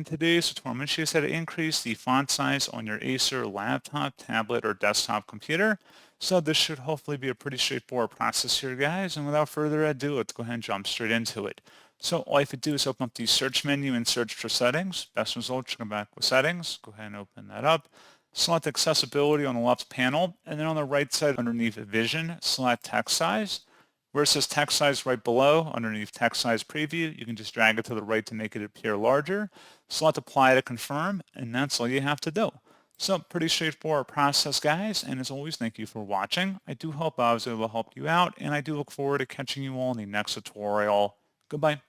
In today's tutorial, I'm going to show you how to increase the font size on your Acer laptop, tablet, or desktop computer. So this should hopefully be a pretty straightforward process here, guys. And without further ado, let's go ahead and jump straight into it. So all you have to do is open up the search menu and search for settings. Best result, come back with settings. Go ahead and open that up. Select accessibility on the left panel, and then on the right side underneath vision, select text size. Where it says text size right below, underneath text size preview, you can just drag it to the right to make it appear larger. Select apply to confirm, and that's all you have to do. So pretty straightforward process, guys, and as always, thank you for watching. I do hope I was able to help you out, and I do look forward to catching you all in the next tutorial. Goodbye.